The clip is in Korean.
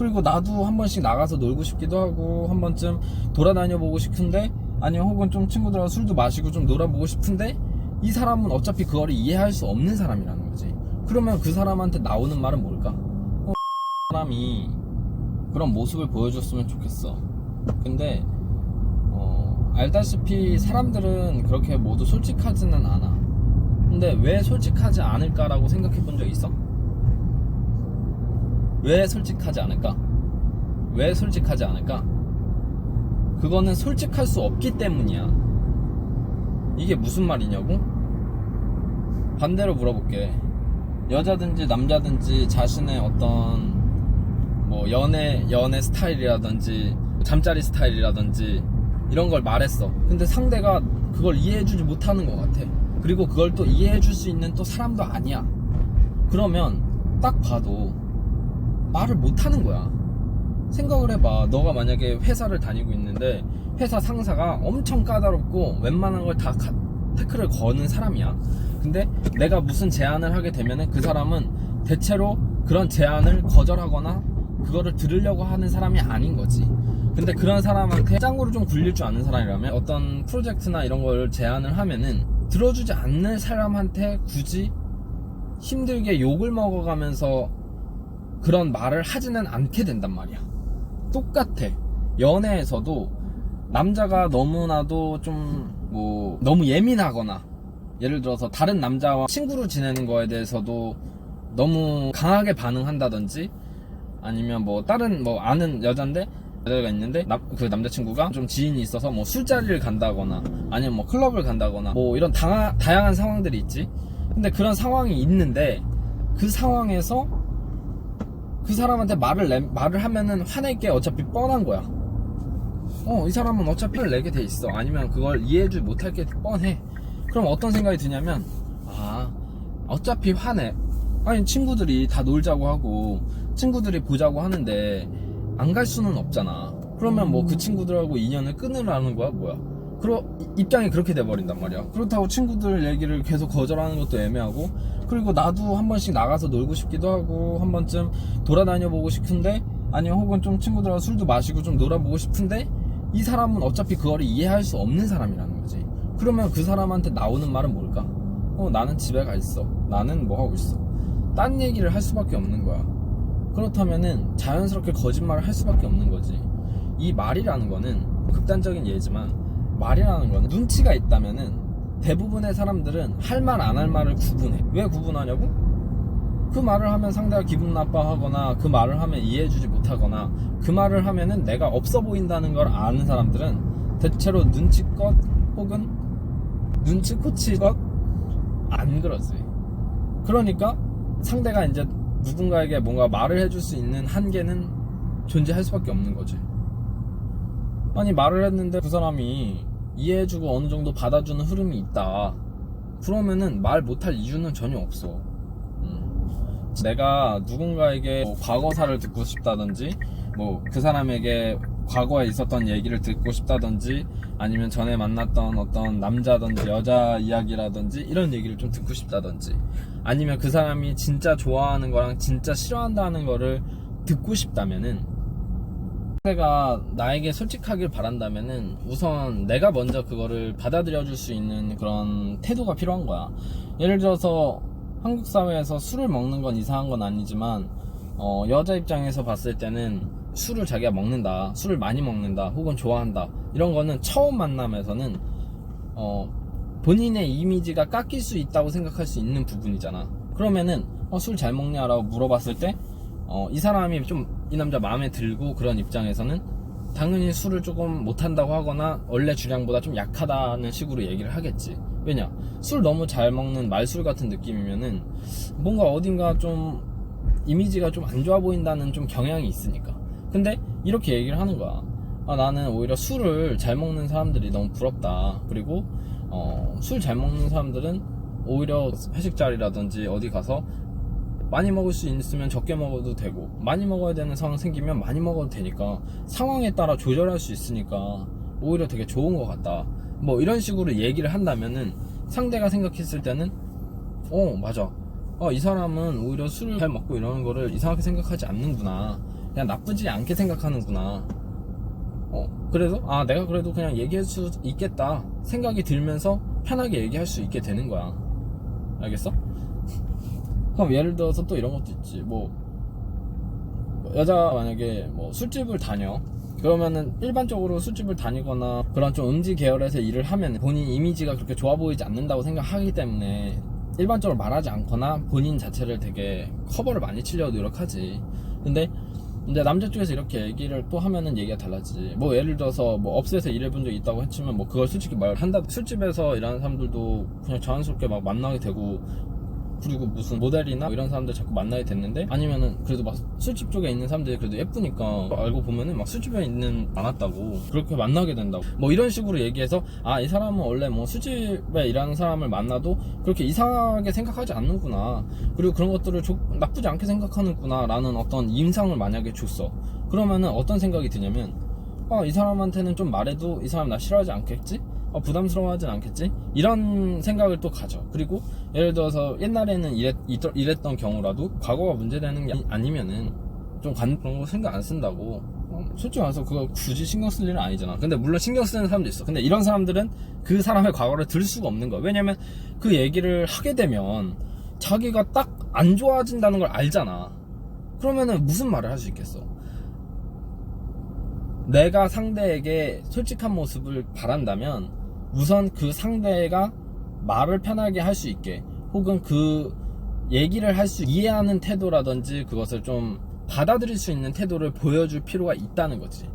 그리고 나도 한 번씩 나가서 놀고 싶기도 하고 한 번쯤 돌아다녀 보고 싶은데, 아니면 혹은 좀 친구들하고 술도 마시고 좀 놀아보고 싶은데, 이 사람은 어차피 그거를 이해할 수 없는 사람이라는 거지. 그러면 그 사람한테 나오는 말은 뭘까? 사람이 그런 모습을 보여줬으면 좋겠어. 근데 알다시피 사람들은 그렇게 모두 솔직하지는 않아. 근데 왜 솔직하지 않을까라고 생각해 본 적 있어? 왜 솔직하지 않을까? 왜 솔직하지 않을까? 그거는 솔직할 수 없기 때문이야. 이게 무슨 말이냐고? 반대로 물어볼게. 여자든지 남자든지 자신의 어떤 뭐 연애 스타일이라든지 잠자리 스타일이라든지 이런 걸 말했어. 근데 상대가 그걸 이해해주지 못하는 것 같아. 그리고 그걸 또 이해해줄 수 있는 또 사람도 아니야. 그러면 딱 봐도 말을 못하는 거야. 생각을 해봐. 너가 만약에 회사를 다니고 있는데 회사 상사가 엄청 까다롭고 웬만한 걸 다 태클을 거는 사람이야. 근데 내가 무슨 제안을 하게 되면은 그 사람은 대체로 그런 제안을 거절하거나 그거를 들으려고 하는 사람이 아닌 거지. 근데 그런 사람한테 짱구를 좀 굴릴 줄 아는 사람이라면 어떤 프로젝트나 이런 걸 제안을 하면은 들어주지 않는 사람한테 굳이 힘들게 욕을 먹어가면서 그런 말을 하지는 않게 된단 말이야. 똑같아. 연애에서도 남자가 너무나도 좀 너무 예민하거나, 예를 들어서 다른 남자와 친구로 지내는 거에 대해서도 너무 강하게 반응한다든지, 아니면 다른 아는 여자가 있는데 그 남자친구가 좀 지인이 있어서 술자리를 간다거나 아니면 클럽을 간다거나 이런 다양한 상황들이 있지. 근데 그런 상황이 있는데 그 상황에서 그 사람한테 말을 하면은 화낼 게 어차피 뻔한 거야. 이 사람은 어차피 화를 내게 돼 있어. 아니면 그걸 이해해주지 못할 게 뻔해. 그럼 어떤 생각이 드냐면, 어차피 화내. 아니, 친구들이 다 놀자고 하고 친구들이 보자고 하는데 안 갈 수는 없잖아. 그러면 그 친구들하고 인연을 끊으라는 거야, 뭐야? 입장이 그렇게 돼버린단 말이야. 그렇다고 친구들 얘기를 계속 거절하는 것도 애매하고, 그리고 나도 한 번씩 나가서 놀고 싶기도 하고 한 번쯤 돌아다녀 보고 싶은데, 아니면 혹은 좀 친구들하고 술도 마시고 좀 놀아보고 싶은데, 이 사람은 어차피 그거를 이해할 수 없는 사람이라는 거지. 그러면 그 사람한테 나오는 말은 뭘까? 나는 집에 가 있어. 나는 뭐 하고 있어. 딴 얘기를 할 수밖에 없는 거야. 그렇다면은 자연스럽게 거짓말을 할 수밖에 없는 거지. 이 말이라는 거는 극단적인 예지만, 말이라는 거는 눈치가 있다면은 대부분의 사람들은 할 말 안 할 말을 구분해. 왜 구분하냐고? 그 말을 하면 상대가 기분 나빠하거나 그 말을 하면 이해해주지 못하거나 그 말을 하면은 내가 없어 보인다는 걸 아는 사람들은 대체로 눈치껏 혹은 눈치코치껏 안 그러지. 그러니까 상대가 이제 누군가에게 뭔가 말을 해줄 수 있는 한계는 존재할 수밖에 없는 거지. 아니, 말을 했는데 그 사람이 이해해주고 어느 정도 받아주는 흐름이 있다. 그러면은 말 못할 이유는 전혀 없어. 내가 누군가에게 과거사를 듣고 싶다든지, 그 사람에게 과거에 있었던 얘기를 듣고 싶다든지, 아니면 전에 만났던 어떤 남자든지 여자 이야기라든지 이런 얘기를 좀 듣고 싶다든지, 아니면 그 사람이 진짜 좋아하는 거랑 진짜 싫어한다는 거를 듣고 싶다면은, 내가 나에게 솔직하길 바란다면은 우선 내가 먼저 그거를 받아들여줄 수 있는 그런 태도가 필요한 거야. 예를 들어서 한국 사회에서 술을 먹는 건 이상한 건 아니지만, 여자 입장에서 봤을 때는 술을 자기가 먹는다, 술을 많이 먹는다, 혹은 좋아한다, 이런 거는 처음 만남에서는 본인의 이미지가 깎일 수 있다고 생각할 수 있는 부분이잖아. 그러면은 술 잘 먹냐 라고 물어봤을 때 이 사람이 좀 이 남자 마음에 들고 그런 입장에서는 당연히 술을 조금 못한다고 하거나 원래 주량보다 좀 약하다는 식으로 얘기를 하겠지. 왜냐? 술 너무 잘 먹는 말술 같은 느낌이면은 뭔가 어딘가 좀 이미지가 좀 안 좋아 보인다는 좀 경향이 있으니까. 근데 이렇게 얘기를 하는 거야. 나는 오히려 술을 잘 먹는 사람들이 너무 부럽다. 그리고 술 잘 먹는 사람들은 오히려 회식 자리라든지 어디 가서 많이 먹을 수 있으면 적게 먹어도 되고, 많이 먹어야 되는 상황 생기면 많이 먹어도 되니까 상황에 따라 조절할 수 있으니까 오히려 되게 좋은 것 같다. 이런 식으로 얘기를 한다면은 상대가 생각했을 때는 맞아, 이 사람은 오히려 술을 잘 먹고 이러는 거를 이상하게 생각하지 않는구나, 그냥 나쁘지 않게 생각하는구나. 그래서 내가 그래도 그냥 얘기할 수 있겠다 생각이 들면서 편하게 얘기할 수 있게 되는 거야. 알겠어? 그럼 예를 들어서 또 이런 것도 있지. 뭐 여자가 만약에 뭐 술집을 다녀. 그러면은 일반적으로 술집을 다니거나 그런 좀 음지 계열에서 일을 하면 본인 이미지가 그렇게 좋아 보이지 않는다고 생각하기 때문에 일반적으로 말하지 않거나 본인 자체를 되게 커버를 많이 치려고 노력하지. 근데 이제 남자 쪽에서 이렇게 얘기를 또 하면은 얘기가 달라지지. 뭐 예를 들어서 뭐 업소에서 일해본 적 있다고 했지만 뭐 그걸 솔직히 말한다. 술집에서 일하는 사람들도 그냥 자연스럽게 막 만나게 되고, 그리고 무슨 모델이나 이런 사람들 자꾸 만나게 됐는데, 아니면은 그래도 막 술집 쪽에 있는 사람들이 그래도 예쁘니까 알고 보면은 막 술집에 있는 많았다고, 그렇게 만나게 된다고 뭐 이런 식으로 얘기해서 이 사람은 원래 뭐 술집에 일하는 사람을 만나도 그렇게 이상하게 생각하지 않는구나, 그리고 그런 것들을 나쁘지 않게 생각하는구나 라는 어떤 인상을 만약에 줬어. 그러면은 어떤 생각이 드냐면, 이 사람한테는 좀 말해도 이 사람 나 싫어하지 않겠지? 부담스러워하진 않겠지? 이런 생각을 또 가져. 그리고 예를 들어서 옛날에는 이랬던 경우라도 과거가 문제되는 게 아니면은 좀 그런 거 신경 안 쓴다고. 솔직히 말해서 그거 굳이 신경 쓸 일은 아니잖아. 근데 물론 신경 쓰는 사람도 있어. 근데 이런 사람들은 그 사람의 과거를 들 수가 없는 거야. 왜냐면 그 얘기를 하게 되면 자기가 딱 안 좋아진다는 걸 알잖아. 그러면은 무슨 말을 할 수 있겠어? 내가 상대에게 솔직한 모습을 바란다면 우선 그 상대가 말을 편하게 할 수 있게, 혹은 그 얘기를 할 수 이해하는 태도라든지 그것을 좀 받아들일 수 있는 태도를 보여줄 필요가 있다는 거지.